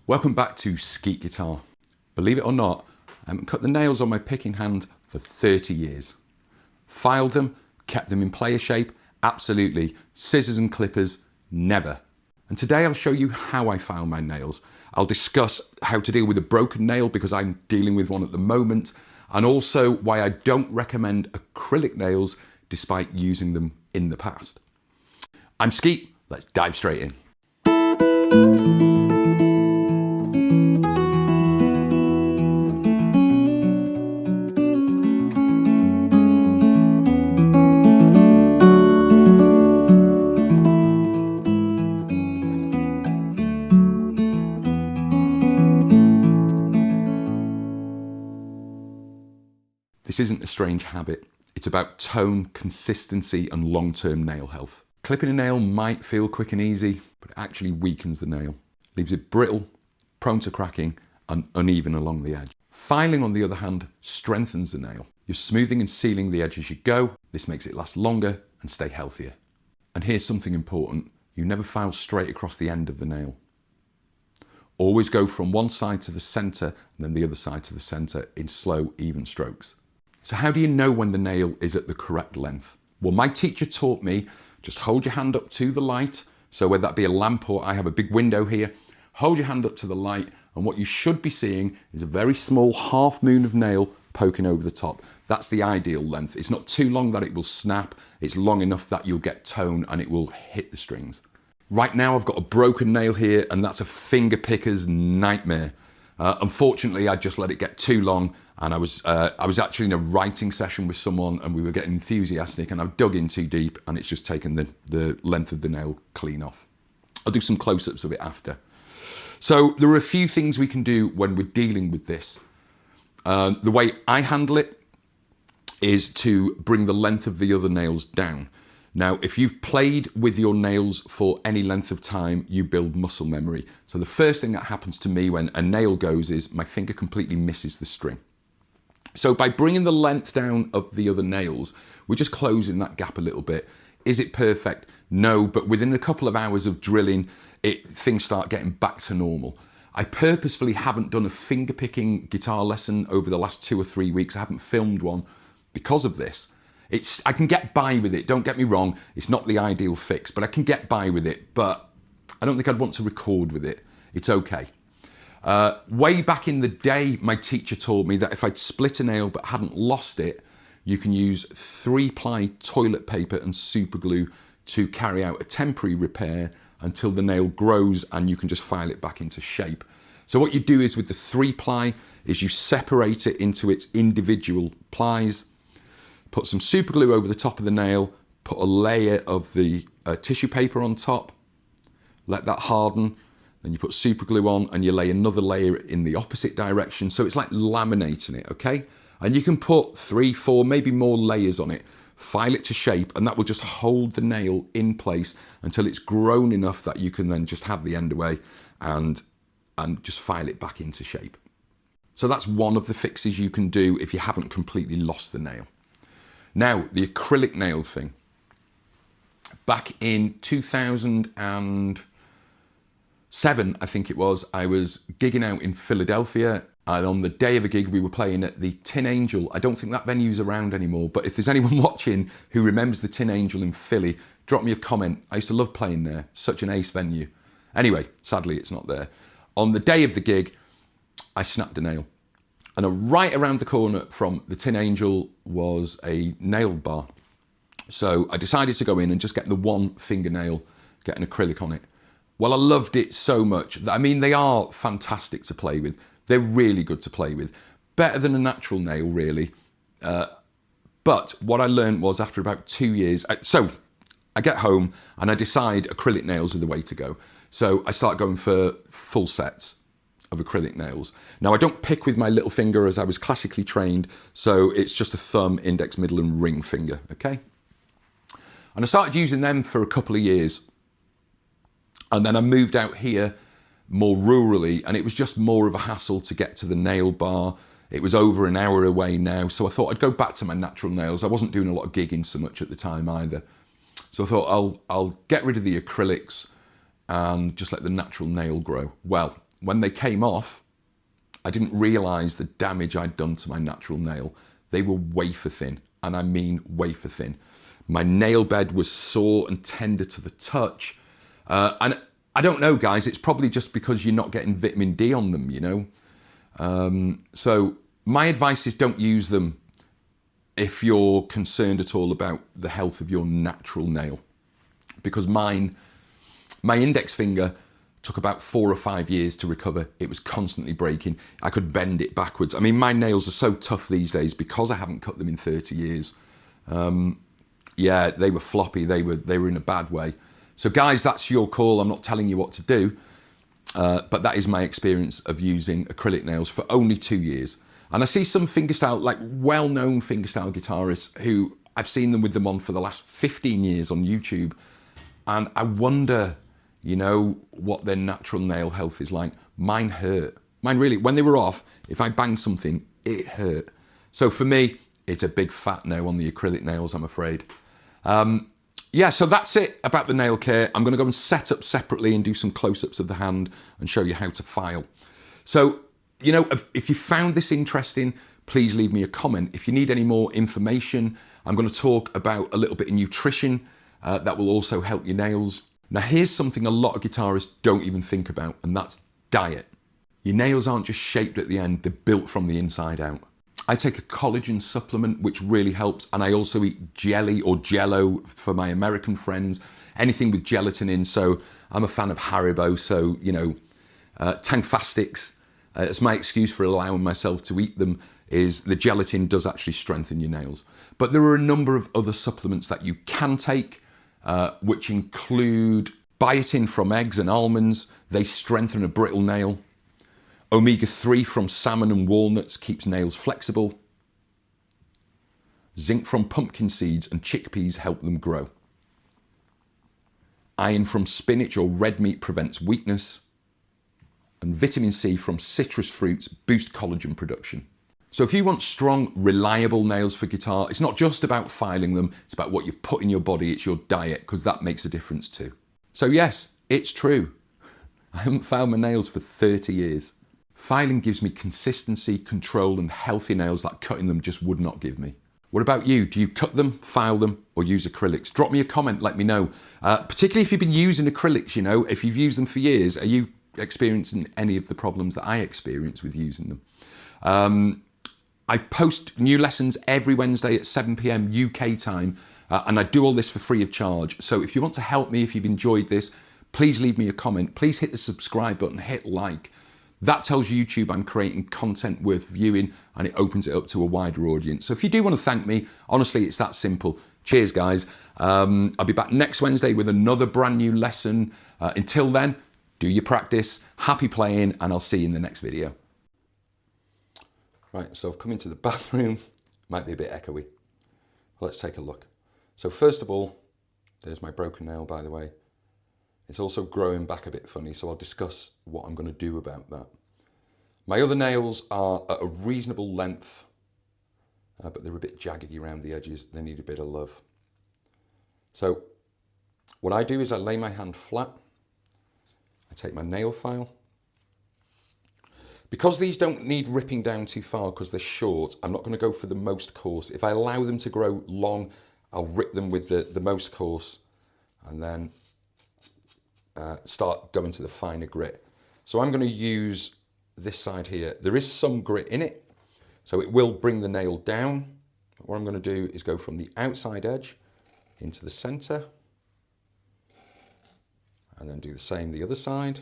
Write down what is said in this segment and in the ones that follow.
Welcome back to Skeet Guitar. Believe it or not, I haven't cut the nails on my picking hand for 30 years. Filed them, kept them in player shape, absolutely. Scissors and clippers, never. And today I'll show you how I file my nails. I'll discuss how to deal with a broken nail because I'm dealing with one at the moment, and also why I don't recommend acrylic nails despite using them in the past. I'm Skeet, let's dive straight in. This isn't a strange habit. It's about tone, consistency, and long-term nail health. Clipping a nail might feel quick and easy, but it actually weakens the nail, leaves it brittle, prone to cracking, and uneven along the edge. Filing, on the other hand, strengthens the nail. You're smoothing and sealing the edge as you go. This makes it last longer and stay healthier. And here's something important. You never file straight across the end of the nail. Always go from one side to the center and then the other side to the center in slow, even strokes. So how do you know when the nail is at the correct length? Well, my teacher taught me, just hold your hand up to the light. So whether that be a lamp or I have a big window here, hold your hand up to the light, and what you should be seeing is a very small half moon of nail poking over the top. That's the ideal length. It's not too long that it will snap. It's long enough that you'll get tone and it will hit the strings. Right now I've got a broken nail here, and that's a finger picker's nightmare. Unfortunately, I just let it get too long, and I was actually in a writing session with someone, and we were getting enthusiastic, and I've dug in too deep, and it's just taken the length of the nail clean off. I'll do some close-ups of it after. So there are a few things we can do when we're dealing with this. The way I handle it is to bring the length of the other nails down. Now, if you've played with your nails for any length of time, you build muscle memory. So the first thing that happens to me when a nail goes is my finger completely misses the string. So by bringing the length down of the other nails, we're just closing that gap a little bit. Is it perfect? No, but within a couple of hours of drilling, things start getting back to normal. I purposefully haven't done a finger picking guitar lesson over the last 2 or 3 weeks. I haven't filmed one because of this. I can get by with it, don't get me wrong, it's not the ideal fix, but I can get by with it, but I don't think I'd want to record with it. It's okay. Way back in the day, my teacher taught me that if I'd split a nail but hadn't lost it, you can use 3-ply toilet paper and super glue to carry out a temporary repair until the nail grows and you can just file it back into shape. So what you do is with the 3-ply is you separate it into its individual plies, put some super glue over the top of the nail, put a layer of the tissue paper on top, let that harden, then you put super glue on and you lay another layer in the opposite direction. So it's like laminating it, okay? And you can put 3, 4, maybe more layers on it, file it to shape, and that will just hold the nail in place until it's grown enough that you can then just have the end away and just file it back into shape. So that's one of the fixes you can do if you haven't completely lost the nail. Now, the acrylic nail thing. Back in 2007, I think it was, I was gigging out in Philadelphia, and on the day of a gig we were playing at the Tin Angel. I don't think that venue's around anymore, but if there's anyone watching who remembers the Tin Angel in Philly, drop me a comment. I used to love playing there, such an ace venue. Anyway, sadly it's not there. On the day of the gig, I snapped a nail. And right around the corner from the Tin Angel was a nail bar. So I decided to go in and just get the one fingernail, get an acrylic on it. Well, I loved it so much. I mean, they are fantastic to play with. They're really good to play with. Better than a natural nail, really. But what I learned was after about 2 years, so I get home and I decide acrylic nails are the way to go. So I start going for full sets of acrylic nails. Now I don't pick with my little finger as I was classically trained, so it's just a thumb, index, middle and ring finger, okay? And I started using them for a couple of years. And then I moved out here more rurally, and it was just more of a hassle to get to the nail bar. It was over an hour away now, so I thought I'd go back to my natural nails. I wasn't doing a lot of gigging so much at the time either. So I thought I'll get rid of the acrylics and just let the natural nail grow. Well, when they came off, I didn't realise the damage I'd done to my natural nail. They were wafer thin, and I mean wafer thin. My nail bed was sore and tender to the touch. And I don't know, guys, it's probably just because you're not getting vitamin D on them, you know. So my advice is don't use them if you're concerned at all about the health of your natural nail. Because my index finger took about 4 or 5 years to recover. It was constantly breaking. I could bend it backwards. I mean, my nails are so tough these days because I haven't cut them in 30 years. Yeah, they were floppy. They were in a bad way. So guys, that's your call. I'm not telling you what to do, but that is my experience of using acrylic nails for only 2 years. And I see some fingerstyle, like well-known fingerstyle guitarists who I've seen them with them on for the last 15 years on YouTube. And I wonder, you know, what their natural nail health is like. Mine hurt. Mine really, when they were off, if I banged something, it hurt. So for me, it's a big fat no on the acrylic nails, I'm afraid. Yeah, so that's it about the nail care. I'm going to go and set up separately and do some close-ups of the hand and show you how to file. So, you know, if you found this interesting, please leave me a comment. If you need any more information, I'm going to talk about a little bit of nutrition that will also help your nails. Now, here's something a lot of guitarists don't even think about, and that's diet. Your nails aren't just shaped at the end, they're built from the inside out. I take a collagen supplement, which really helps, and I also eat jelly or jello for my American friends, anything with gelatin in. So I'm a fan of Haribo, so, you know, Tangfastics, it's my excuse for allowing myself to eat them, is the gelatin does actually strengthen your nails. But there are a number of other supplements that you can take, which include biotin from eggs and almonds. They strengthen a brittle nail. Omega-3 from salmon and walnuts keeps nails flexible. Zinc from pumpkin seeds and chickpeas help them grow. Iron from spinach or red meat prevents weakness. And vitamin C from citrus fruits boost collagen production. So if you want strong, reliable nails for guitar, it's not just about filing them, it's about what you put in your body, it's your diet, because that makes a difference too. So yes, it's true. I haven't filed my nails for 30 years. Filing gives me consistency, control, and healthy nails that cutting them just would not give me. What about you? Do you cut them, file them, or use acrylics? Drop me a comment, let me know. Particularly if you've been using acrylics, you know, if you've used them for years, are you experiencing any of the problems that I experience with using them? I post new lessons every Wednesday at 7 PM UK time, and I do all this for free of charge. So if you want to help me, if you've enjoyed this, please leave me a comment. Please hit the subscribe button, hit like. That tells YouTube I'm creating content worth viewing, and it opens it up to a wider audience. So if you do want to thank me, honestly, it's that simple. Cheers, guys. I'll be back next Wednesday with another brand new lesson. Until then, do your practice, happy playing, and I'll see you in the next video. Right, so I've come into the bathroom. Might be a bit echoey. Let's take a look. So first of all, there's my broken nail, by the way. It's also growing back a bit funny, so I'll discuss what I'm going to do about that. My other nails are at a reasonable length, but they're a bit jaggedy around the edges. They need a bit of love. So what I do is I lay my hand flat. I take my nail file. Because these don't need ripping down too far because they're short, I'm not going to go for the most coarse. If I allow them to grow long, I'll rip them with the most coarse and then start going to the finer grit. So I'm going to use this side here. There is some grit in it, so it will bring the nail down. What I'm going to do is go from the outside edge into the center and then do the same the other side.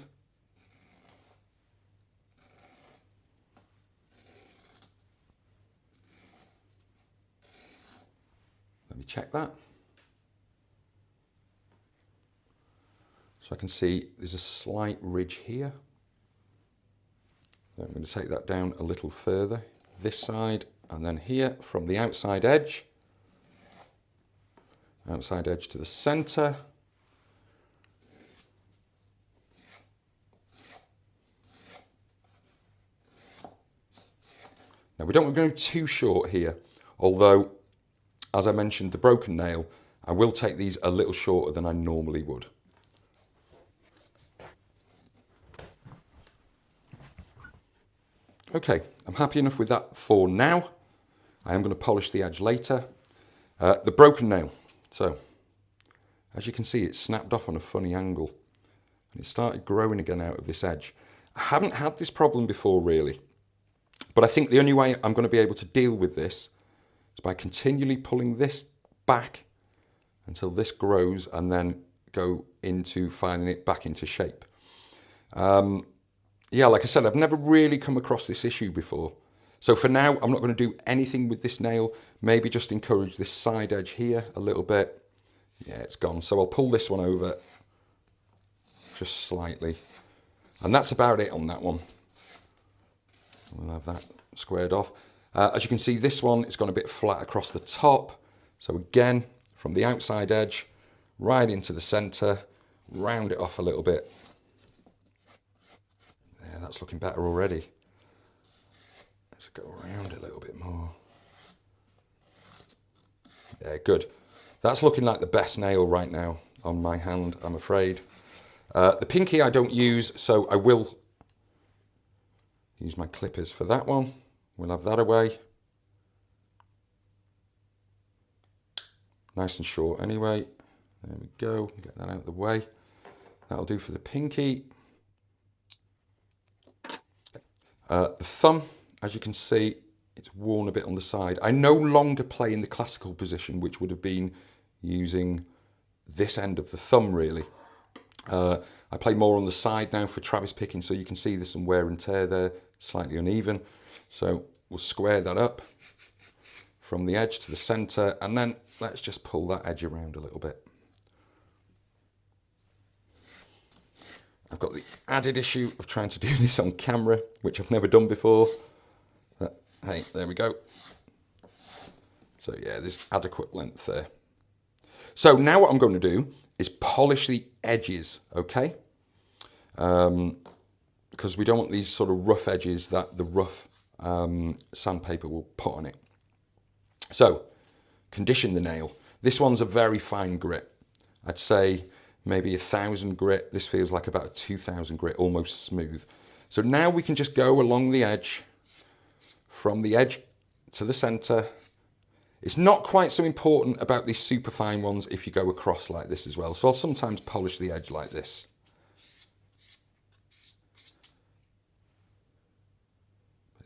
Let me check that. So I can see there's a slight ridge here. So I'm going to take that down a little further, this side, and then here from the outside edge to the center. Now we don't want to go too short here, although, as I mentioned, the broken nail, I will take these a little shorter than I normally would. Okay, I'm happy enough with that for now. I am going to polish the edge later. The broken nail. So, as you can see, it snapped off on a funny angle. And it started growing again out of this edge. I haven't had this problem before, really. But I think the only way I'm going to be able to deal with this is by continually pulling this back until this grows and then go into filing it back into shape. Yeah, like I said, I've never really come across this issue before. So for now, I'm not going to do anything with this nail. Maybe just encourage this side edge here a little bit. Yeah, it's gone. So I'll pull this one over just slightly. And that's about it on that one. We'll have that squared off. As you can see, this one is gone a bit flat across the top. So again, from the outside edge, right into the center, round it off a little bit. Yeah, that's looking better already. Let's go around a little bit more. Yeah, good. That's looking like the best nail right now on my hand, I'm afraid. The pinky I don't use, so I will use my clippers for that one. We'll have that away. Nice and short anyway. There we go, get that out of the way. That'll do for the pinky. The thumb, as you can see, it's worn a bit on the side. I no longer play in the classical position, which would have been using this end of the thumb, really. I play more on the side now for Travis picking, so you can see there's some wear and tear there, slightly uneven. So we'll square that up from the edge to the center, and then let's just pull that edge around a little bit. I've got the added issue of trying to do this on camera, which I've never done before. But hey, there we go. So yeah, there's adequate length there. So now what I'm going to do is polish the edges, okay? Because we don't want these sort of rough edges that the rough sandpaper will put on it. So, condition the nail. This one's a very fine grit. I'd say maybe 1,000 grit. This feels like about 2,000 grit, almost smooth. So now we can just go along the edge, from the edge to the center. It's not quite so important about these super fine ones if you go across like this as well. So I'll sometimes polish the edge like this.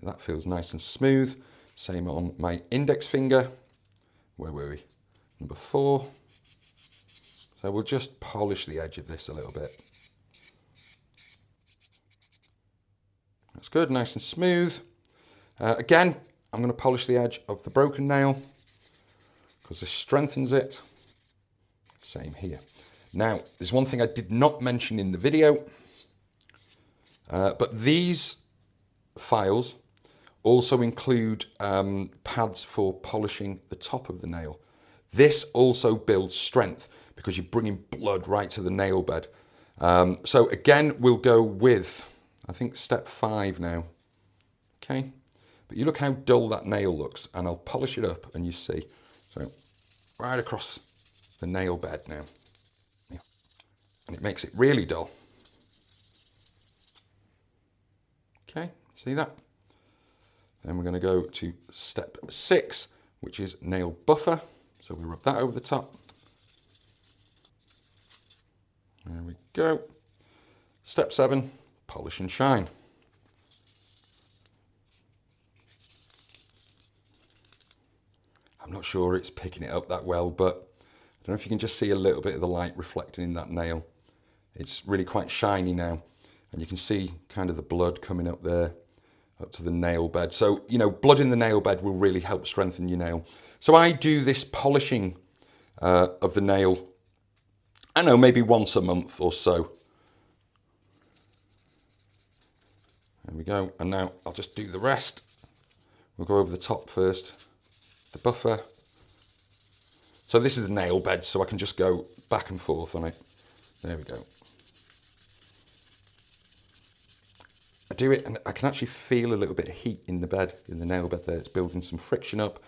That feels nice and smooth. Same on my index finger. Where were we? Number 4. So we'll just polish the edge of this a little bit. That's good, nice and smooth. Again, I'm going to polish the edge of the broken nail because this strengthens it. Same here. Now, there's one thing I did not mention in the video, but these files also include pads for polishing the top of the nail. This also builds strength because you're bringing blood right to the nail bed. So again, we'll go with, I think, step 5 now. Okay, but you look how dull that nail looks, and I'll polish it up and you see. So right across the nail bed now. And it makes it really dull. Okay, see that? Then we're going to go to step 6, which is nail buffer. So we rub that over the top. There we go. Step 7, polish and shine. I'm not sure it's picking it up that well, but I don't know if you can just see a little bit of the light reflecting in that nail. It's really quite shiny now, and you can see kind of the blood coming up there, up to the nail bed. So, you know, blood in the nail bed will really help strengthen your nail. So I do this polishing of the nail, I don't know, maybe once a month or so. There we go. And now I'll just do the rest. We'll go over the top first, the buffer. So this is the nail bed, so I can just go back and forth on it. There we go. I do it and I can actually feel a little bit of heat in the bed, in the nail bed there. It's building some friction up.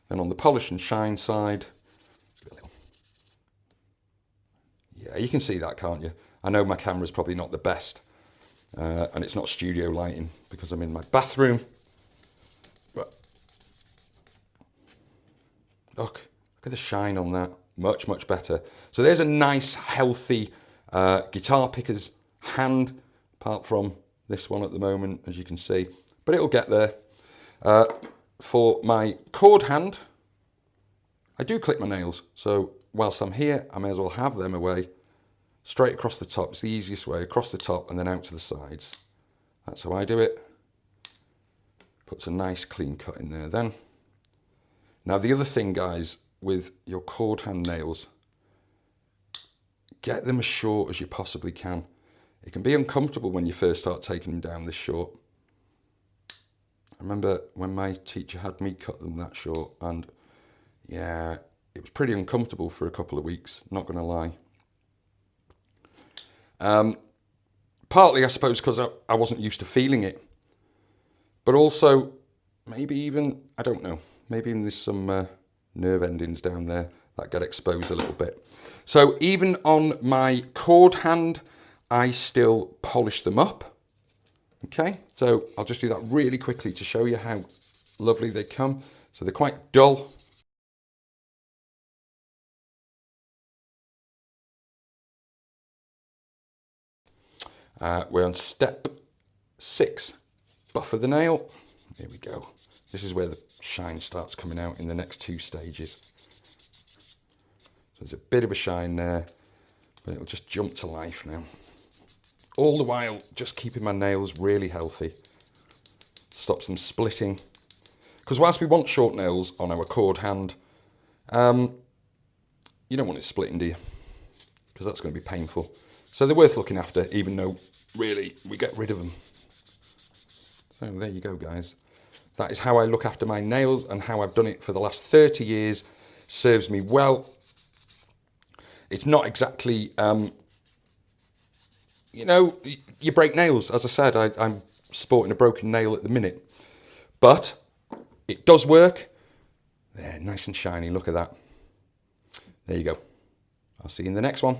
Then on the polish and shine side, yeah, you can see that, can't you? I know my camera's probably not the best, And it's not studio lighting because I'm in my bathroom. But look at the shine on that. Much, much better. So there's a nice, healthy guitar picker's hand, apart from this one at the moment, as you can see. But it'll get there. For my chord hand, I do clip my nails. So whilst I'm here, I may as well have them away. Straight across the top. It's the easiest way. Across the top and then out to the sides. That's how I do it. Puts a nice clean cut in there then. Now the other thing, guys, with your chord hand nails, get them as short as you possibly can. It can be uncomfortable when you first start taking them down this short. I remember when my teacher had me cut them that short, and yeah, it was pretty uncomfortable for a couple of weeks, not going to lie. Partly, I suppose, because I wasn't used to feeling it. But also, maybe even, I don't know, maybe even there's some nerve endings down there that get exposed a little bit. So even on my chord hand, I still polish them up. Okay, so I'll just do that really quickly to show you how lovely they come. So they're quite dull. We're on step 6, buffer the nail. Here we go. This is where the shine starts coming out in the next 2 stages. So there's a bit of a shine there, but it'll just jump to life now. All the while, just keeping my nails really healthy. Stops them splitting. Because whilst we want short nails on our chord hand, you don't want it splitting, do you? Because that's going to be painful. So they're worth looking after, even though, really, we get rid of them. So there you go, guys. That is how I look after my nails and how I've done it for the last 30 years. Serves me well. It's not exactly, you know, you break nails. As I said, I'm sporting a broken nail at the minute. But it does work. There, nice and shiny. Look at that. There you go. I'll see you in the next one.